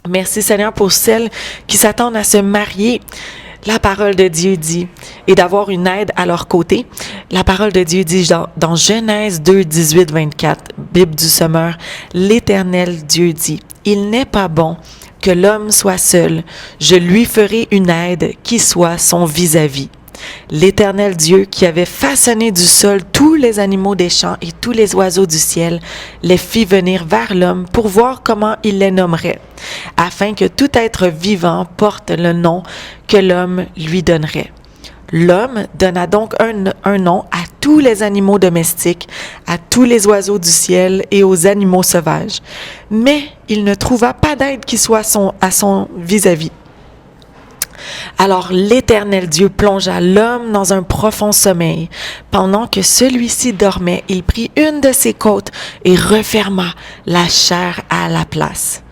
Merci Seigneur pour celles qui s'attendent à se marier. La parole de Dieu dit, et d'avoir une aide à leur côté. La parole de Dieu dit dans Genèse 2, 18, 24, Bible du Semeur, l'Éternel Dieu dit, « Il n'est pas bon que l'homme soit seul, je lui ferai une aide qui soit son vis-à-vis. » L'Éternel Dieu qui avait façonné du sol tous les animaux des champs et tous les oiseaux du ciel, les fit venir vers l'homme pour voir comment il les nommerait, afin que tout être vivant porte le nom que l'homme lui donnerait. L'homme donna donc un nom à tous les animaux domestiques, à tous les oiseaux du ciel et aux animaux sauvages. Mais il ne trouva pas d'aide qui soit à son vis-à-vis. Alors l'Éternel Dieu plongea l'homme dans un profond sommeil. Pendant que celui-ci dormait, il prit une de ses côtes et referma la chair à la place.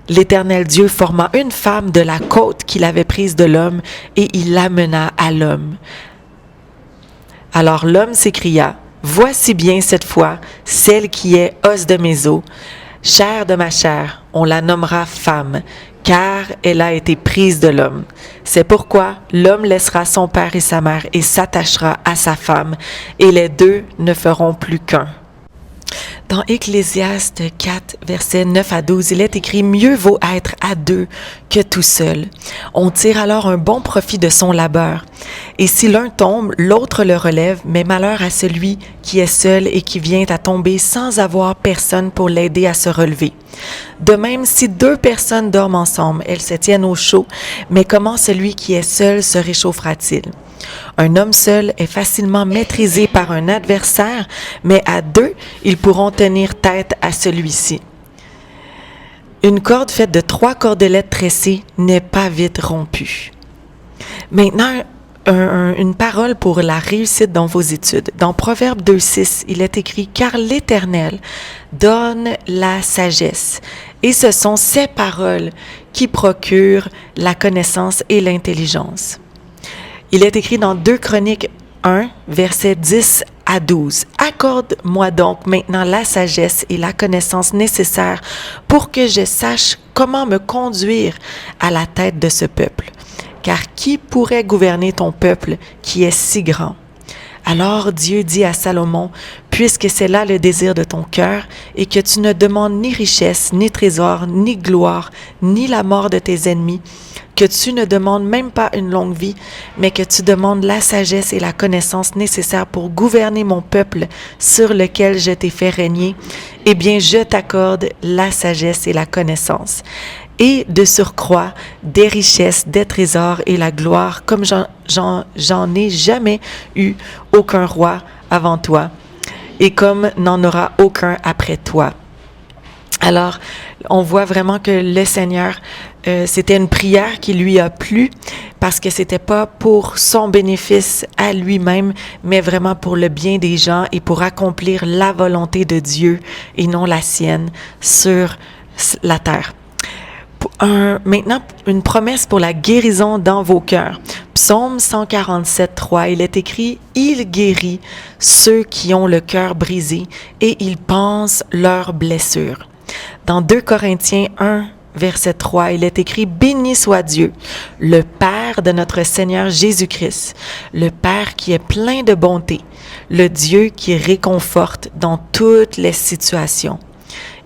L'Éternel Dieu forma une femme de la côte qu'il avait prise de l'homme et il l'amena à l'homme. Alors l'homme s'écria, « Voici bien cette fois celle qui est os de mes os, chair de ma chair, on la nommera femme, car elle a été prise de l'homme. C'est pourquoi l'homme laissera son père et sa mère et s'attachera à sa femme, et les deux ne feront plus qu'un. » Dans Ecclésiaste 4, versets 9 à 12, il est écrit « Mieux vaut être à deux que tout seul. On tire alors un bon profit de son labeur. Et si l'un tombe, l'autre le relève, mais malheur à celui qui est seul et qui vient à tomber sans avoir personne pour l'aider à se relever. De même, si deux personnes dorment ensemble, elles se tiennent au chaud, mais comment celui qui est seul se réchauffera-t-il? Un homme seul est facilement maîtrisé par un adversaire, mais à deux, ils pourront tenir tête à celui-ci. Une corde faite de 3 cordelettes tressées n'est pas vite rompue. Maintenant, une parole pour la réussite dans vos études. Dans Proverbe 2,6, il est écrit « Car l'Éternel donne la sagesse, et ce sont ces paroles qui procurent la connaissance et l'intelligence. » Il est écrit dans 2 Chroniques 1, versets 10 à 12. « Accorde-moi donc maintenant la sagesse et la connaissance nécessaires pour que je sache comment me conduire à la tête de ce peuple. Car qui pourrait gouverner ton peuple qui est si grand? » Alors Dieu dit à Salomon, « Puisque c'est là le désir de ton cœur, et que tu ne demandes ni richesse, ni trésor, ni gloire, ni la mort de tes ennemis, que tu ne demandes même pas une longue vie, mais que tu demandes la sagesse et la connaissance nécessaires pour gouverner mon peuple sur lequel je t'ai fait régner, eh bien je t'accorde la sagesse et la connaissance. Et de surcroît, des richesses, des trésors et la gloire, comme j'en ai jamais eu aucun roi avant toi, et comme n'en aura aucun après toi. » Alors, on voit vraiment que le Seigneur, c'était une prière qui lui a plu, parce que c'était pas pour son bénéfice à lui-même, mais vraiment pour le bien des gens et pour accomplir la volonté de Dieu et non la sienne sur la terre. Maintenant, une promesse pour la guérison dans vos cœurs. Psaume 147, 3, il est écrit « Il guérit ceux qui ont le cœur brisé et il pense leurs blessures. » Dans 2 Corinthiens 1, verset 3, il est écrit « Béni soit Dieu, le Père de notre Seigneur Jésus-Christ, le Père qui est plein de bonté, le Dieu qui réconforte dans toutes les situations. »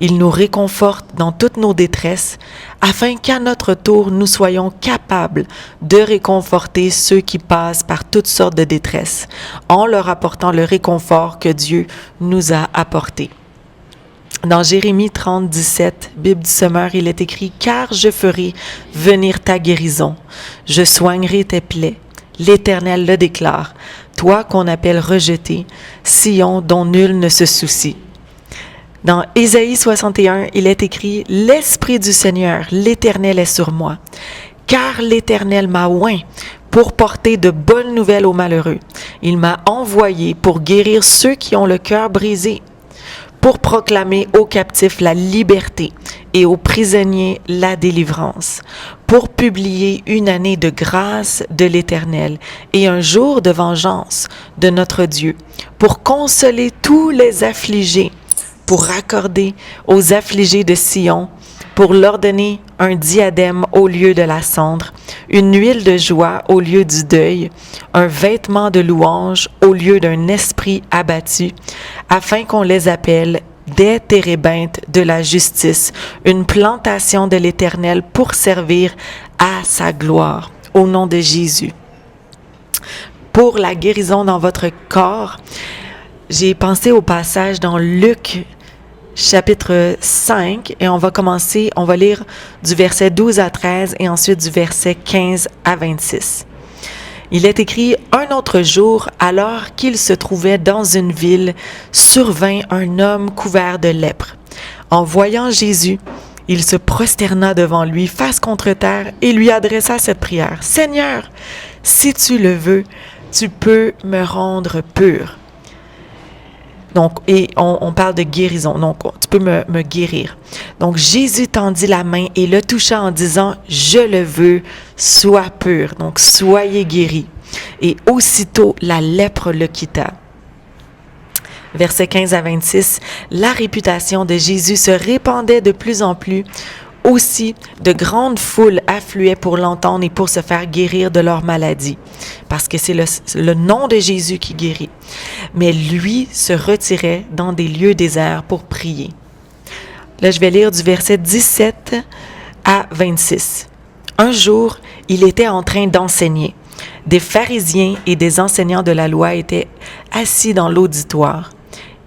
Il nous réconforte dans toutes nos détresses, afin qu'à notre tour, nous soyons capables de réconforter ceux qui passent par toutes sortes de détresses, en leur apportant le réconfort que Dieu nous a apporté. Dans Jérémie 30, 17, Bible du Semeur, il est écrit « Car je ferai venir ta guérison, je soignerai tes plaies. L'Éternel le déclare, toi qu'on appelle rejeté, Sion dont nul ne se soucie. » Dans Ésaïe 61, il est écrit « L'Esprit du Seigneur, l'Éternel est sur moi, car l'Éternel m'a oint pour porter de bonnes nouvelles aux malheureux. Il m'a envoyé pour guérir ceux qui ont le cœur brisé, pour proclamer aux captifs la liberté et aux prisonniers la délivrance, pour publier une année de grâce de l'Éternel et un jour de vengeance de notre Dieu, pour consoler tous les affligés, pour raccorder aux affligés de Sion, pour leur donner un diadème au lieu de la cendre, une huile de joie au lieu du deuil, un vêtement de louange au lieu d'un esprit abattu, afin qu'on les appelle des térébintes de la justice, une plantation de l'Éternel pour servir à sa gloire. Au nom de Jésus. Pour la guérison dans votre corps, j'ai pensé au passage dans Luc chapitre 5 et on va lire du verset 12 à 13 et ensuite du verset 15 à 26. Il est écrit « Un autre jour, alors qu'il se trouvait dans une ville, survint un homme couvert de lèpre. En voyant Jésus, il se prosterna devant lui, face contre terre, et lui adressa cette prière. « Seigneur, si tu le veux, tu peux me rendre pur. » Donc, et on parle de guérison. Donc, tu peux me guérir. Donc, Jésus tendit la main et le toucha en disant, « Je le veux, sois pur. » Donc, soyez guéris. Et aussitôt, la lèpre le quitta. Versets 15 à 26, la réputation de Jésus se répandait de plus en plus. Aussi, de grandes foules affluaient pour l'entendre et pour se faire guérir de leur maladie, parce que c'est le nom de Jésus qui guérit. Mais lui se retirait dans des lieux déserts pour prier. Là, je vais lire du verset 17 à 26. Un jour, il était en train d'enseigner. Des pharisiens et des enseignants de la loi étaient assis dans l'auditoire.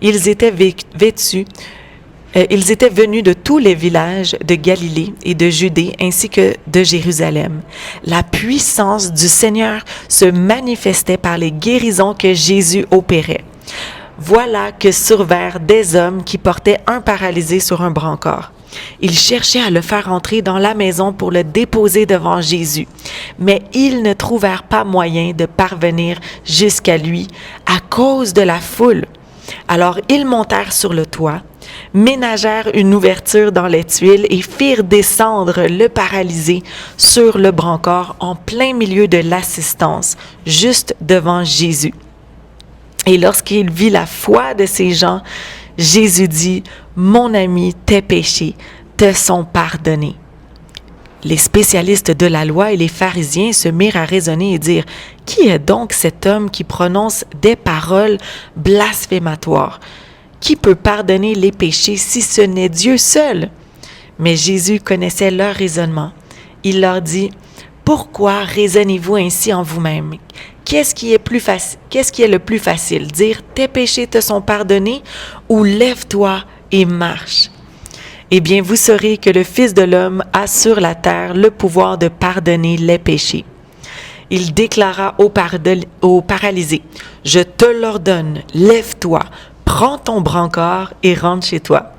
Ils étaient venus de tous les villages de Galilée et de Judée ainsi que de Jérusalem. La puissance du Seigneur se manifestait par les guérisons que Jésus opérait. Voilà que survinrent des hommes qui portaient un paralysé sur un brancard. Ils cherchaient à le faire entrer dans la maison pour le déposer devant Jésus, mais ils ne trouvèrent pas moyen de parvenir jusqu'à lui à cause de la foule. Alors ils montèrent sur le toit, ménagèrent une ouverture dans les tuiles et firent descendre le paralysé sur le brancard en plein milieu de l'assistance, juste devant Jésus. Et lorsqu'il vit la foi de ces gens, Jésus dit, « Mon ami, tes péchés te sont pardonnés. » Les spécialistes de la loi et les pharisiens se mirent à raisonner et dire, « Qui est donc cet homme qui prononce des paroles blasphématoires? Qui peut pardonner les péchés si ce n'est Dieu seul? » Mais Jésus connaissait leur raisonnement. Il leur dit, « Pourquoi raisonnez-vous ainsi en vous-même? Qu'est-ce qui est le plus facile? Dire « Tes péchés te sont pardonnés » ou « Lève-toi et marche ». Eh bien, vous saurez que le Fils de l'homme a sur la terre le pouvoir de pardonner les péchés. Il déclara au paralysé, « Je te l'ordonne, lève-toi, prends ton brancard et rentre chez toi. »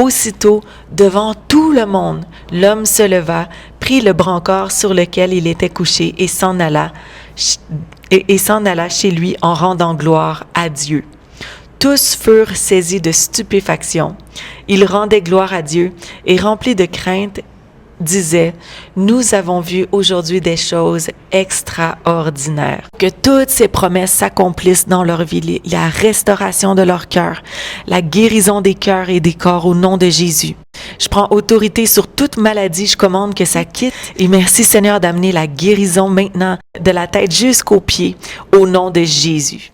Aussitôt, devant tout le monde, l'homme se leva, prit le brancard sur lequel il était couché et s'en alla chez lui en rendant gloire à Dieu. Tous furent saisis de stupéfaction. Ils rendaient gloire à Dieu et remplis de crainte, disaient, « Nous avons vu aujourd'hui des choses extraordinaires. » Que toutes ces promesses s'accomplissent dans leur vie, la restauration de leur cœur, la guérison des cœurs et des corps au nom de Jésus. Je prends autorité sur toute maladie, je commande que ça quitte. Et merci Seigneur d'amener la guérison maintenant de la tête jusqu'aux pieds au nom de Jésus.